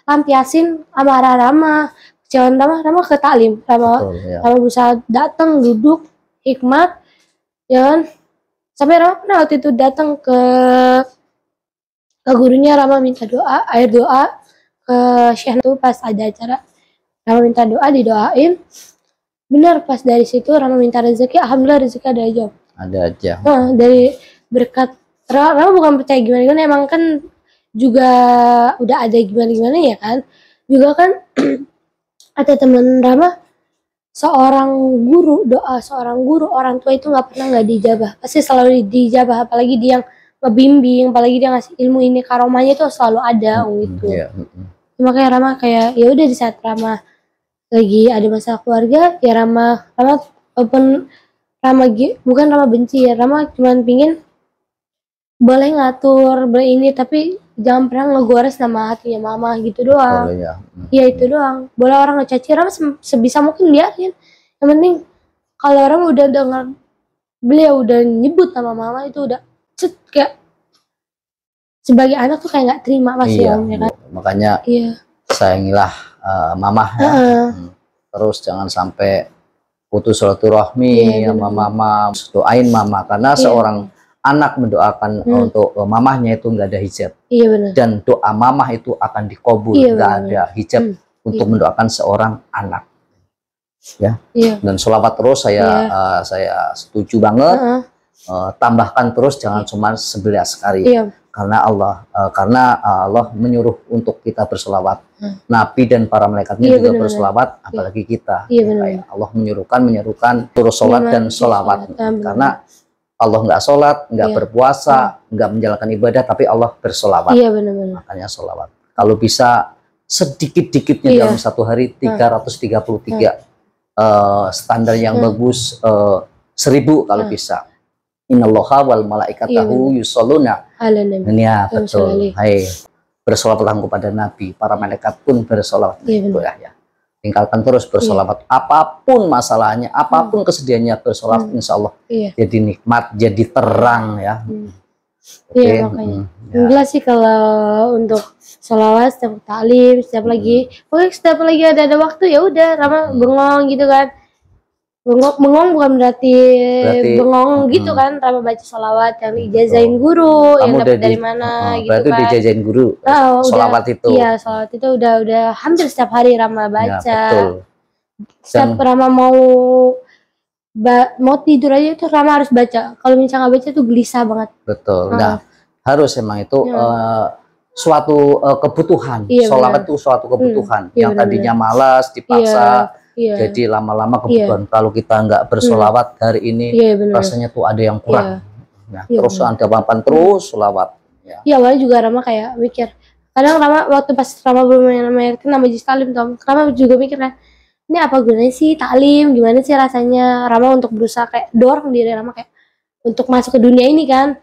lampiasin amarah Rama, kecewaan Rama ke taklim. Rama berusaha datang, duduk, hikmat, ya kan. Sampai Rama pernah waktu itu datang ke gurunya, Rama minta doa, air doa ke Syekh itu pas ada acara. Rama minta doa, didoain. Benar, pas dari situ Rama minta rezeki, alhamdulillah rezeki ada aja. Ada aja. Dari berkat Rama bukan percaya gimana-gimana, emang kan juga udah ada gimana-gimana ya kan. Juga kan ada teman Rama, seorang guru, orang tua itu nggak pernah nggak dijabah, pasti selalu dijabah, apalagi dia yang ngebimbing, apalagi dia ngasih ilmu ini, karomanya itu selalu ada gitu. Makanya Rama kayak ya udah, di saat Rama lagi ada masalah keluarga ya Rama bukan Rama benci ya, Rama cuma pingin boleh ngatur, boleh ini, tapi jangan pernah ngegores nama hatinya mama gitu doang. Ya itu doang. Boleh orang ngecaci Rama sebisa mungkin biarin. Yang penting kalau orang udah dengar beliau udah nyebut nama mama, itu udah kayak sebagai anak tuh kayak nggak terima pasti ya kan. Makanya sayangilah mama ya. Terus jangan sampai putus silaturahmi sama mama. Doain mama, karena seorang anak mendoakan untuk mamahnya itu nggak ada hijab. Dan doa mamah itu akan dikabul, nggak ada hijab untuk mendoakan seorang anak. Ya. Dan sholawat terus saya setuju banget. Tambahkan terus, jangan cuma 11 kali. Karena Allah menyuruh untuk kita bersolawat. Nabi dan para malaikatnya juga bersolawat, apalagi kita. Allah menyerukan terus sholat dan sholawat. Karena Allah nggak sholat, nggak berpuasa, nggak menjalankan ibadah, tapi Allah bersolawat. Makanya sholawat. Kalau bisa sedikit-dikitnya dalam satu hari 333. Standar yang bagus 1000 kalau bisa. Innallaha wal malaikatahu yusholluna ala nabi. Ya betul. Hai, bersolawatlah kepada Nabi, para malaikat pun bersolawat. Ya. tinggalkan terus bersolawat. Apapun masalahnya, apapun kesedihannya, bersolawat insya Allah jadi nikmat, jadi terang ya. Iya makanya. Enggak sih kalau untuk sholawat setiap taklim, setiap lagi, pokoknya setiap lagi ada waktu ya udah Rama bengong gitu kan. Bengong bukan berarti bengong gitu kan, Rama baca sholawat yang diijazahin guru, yang dapat dari mana gitu kan. Berarti diijazahin guru. Sholawat itu. Iya, sholawat itu udah hampir setiap hari Rama baca. Ya, betul. Setiap Rama mau tidur aja itu Rama harus baca. Kalau misalnya nggak baca tuh gelisah banget. Betul. Nah, harus emang itu suatu kebutuhan. Sholawat itu suatu kebutuhan. Yang tadinya malas dipaksa, jadi lama-lama kebutuhan. Kalau kita nggak bersolawat hari ini, rasanya tuh ada yang kurang. Nah, terus ada papan terus sholawat. Iya, awalnya juga Rama kayak mikir. Kadang Rama waktu pas Rama belum main nama Jis Taklim, Rama juga mikir kan, ini apa gunanya sih taklim, gimana sih rasanya Rama untuk berusaha kayak dorong diri Rama kayak untuk masuk ke dunia ini kan,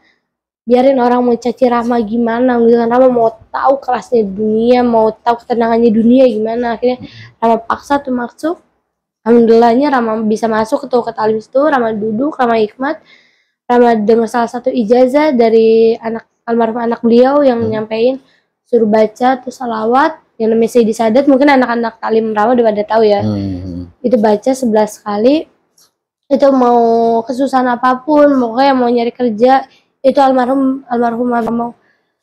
biarin orang mau caci Rama gimana gitu kan. Rama mau tahu kerasnya dunia, mau tahu ketenangannya dunia gimana. Akhirnya Rama paksa tuh masuk. Alhamdulillahnya Rama bisa masuk ke taklim itu. Rama duduk, Rama hikmat, Rama dengar salah satu ijazah dari almarhum anak beliau yang nyampein suruh baca tuh salawat yang namanya Sayyidi Sadat. Mungkin anak-anak taklim Rama udah pada tahu ya. Itu baca 11 kali. Itu mau kesusahan apapun, pokoknya mau nyari kerja, itu almarhum mau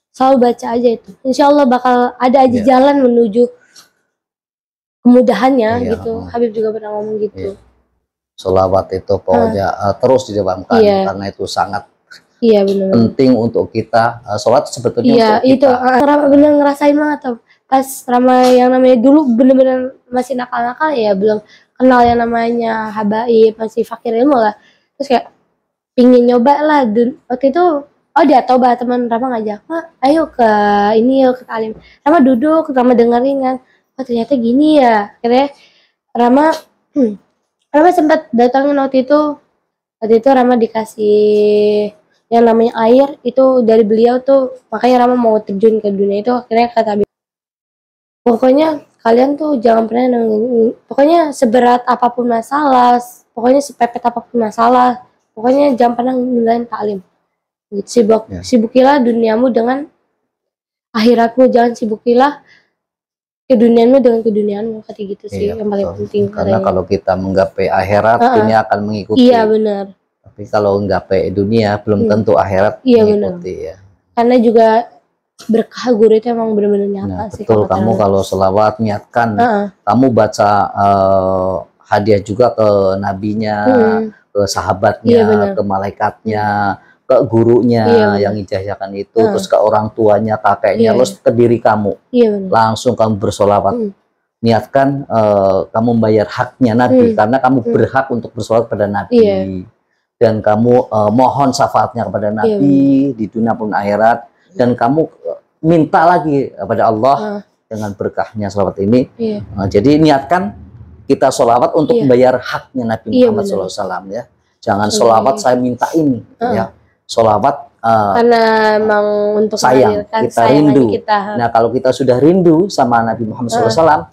selalu baca aja itu. Insya Allah bakal ada aja jalan menuju kemudahannya gitu. Habib juga pernah ngomong gitu. Sholawat itu pokoknya terus didawamkan karena itu sangat penting untuk kita. Sholawat sebetulnya untuk itu Rama bener ngerasain banget tuh. Pas Rama yang namanya dulu bener-bener masih nakal-nakal ya, belum kenal yang namanya habaib, masih fakir ilmu lah. Terus kayak pingin nyoba lah. Waktu itu dia tobat, teman Rama ngajak, ayo ke ini yuk ke taklim. Rama duduk, Rama dengerin kan, ternyata gini ya. Akhirnya Rama sempat datangin waktu itu Rama dikasih yang namanya air itu dari beliau tuh, makanya Rama mau terjun ke dunia itu. Akhirnya kata Habib, pokoknya kalian tuh jangan pernah pokoknya seberat apapun masalah, pokoknya sepepet apapun masalah, pokoknya jangan pernah ninggalin taklim. Sibukilah duniamu dengan akhiratmu, jangan sibukilah keduniaanmu dengan keduniaanmu, kata gitu sih yang paling penting. Karena kalau kita menggapai akhirat, dunia akan mengikuti. Iya benar. Tapi kalau menggapai dunia, belum tentu akhirat mengikuti ya. Karena juga berkah guru itu emang benar-benar nyata sih. Betul, kamu kalau selawat niatkan, kamu baca hadiah juga ke nabinya, ke sahabatnya, ke malaikatnya, ke gurunya yang ijazahkan itu, terus ke orang tuanya, kakeknya, terus ke diri kamu. Langsung kamu bersolawat. Niatkan kamu membayar haknya Nabi, karena kamu berhak untuk bersolawat pada Nabi. Dan kamu mohon syafaatnya kepada Nabi di dunia pun akhirat. Dan kamu minta lagi kepada Allah dengan berkahnya sholawat ini. Jadi niatkan kita sholawat untuk membayar haknya Nabi Muhammad SAW ya. Jangan sholawat saya minta ini ya. Sholawat karena emang untuk sayang, kita rindu. Nah kalau kita sudah rindu sama Nabi Muhammad SAW,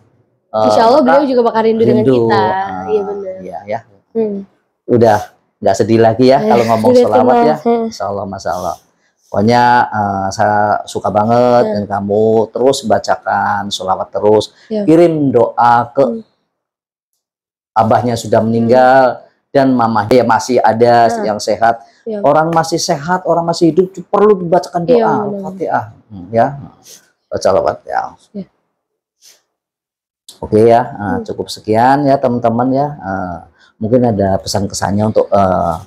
insya Allah beliau juga bakal rindu dengan kita. Iya benar. Iya ya. Udah nggak sedih lagi ya kalau ngomong sholawat ya. Insya Allah, masya Allah. Pokoknya saya suka banget dan kamu terus bacakan sholawat terus. Kirim doa ke abahnya sudah meninggal dan mamahnya masih ada yang sehat. Orang masih sehat, orang masih hidup perlu dibacakan doa Al-Fatihah ya. Baca sholawat ya. Oke ya, cukup sekian ya teman-teman ya. Mungkin ada pesan kesannya untuk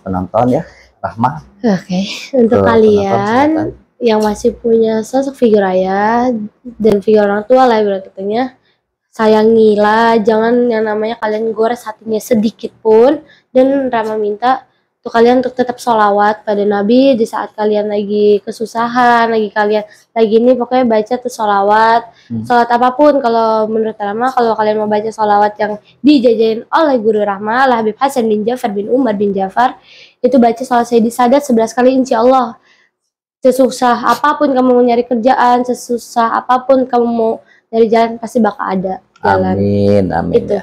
penonton ya. Rahma. Oke, untuk kalian yang masih punya sosok figur ayah dan figur orang tua lah berarti katanya, sayangilah, jangan yang namanya kalian gores hatinya sedikit pun. Dan Rama minta untuk kalian untuk tetap sholawat pada Nabi di saat kalian lagi kesusahan, lagi ini pokoknya baca tuh sholawat, sholat apapun. Kalau menurut Rama, kalau kalian mau baca sholawat yang dijajain oleh guru Rahma, Habib Hasan bin Ja'far bin Umar bin Ja'far, itu baca sholat Sayyidi Sadat 11 kali, insya Allah sesusah apapun kamu mau nyari kerjaan, sesusah apapun kamu mau nyari jalan, pasti bakal ada. jalan. Amin, amin. Itu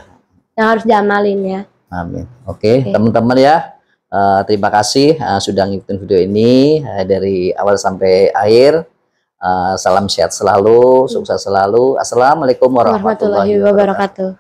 yang harus diamalin ya. Amin. Oke, teman-teman ya, terima kasih sudah ngikutin video ini dari awal sampai akhir. Salam sehat selalu, sukses selalu. Assalamualaikum warahmatullahi wabarakatuh.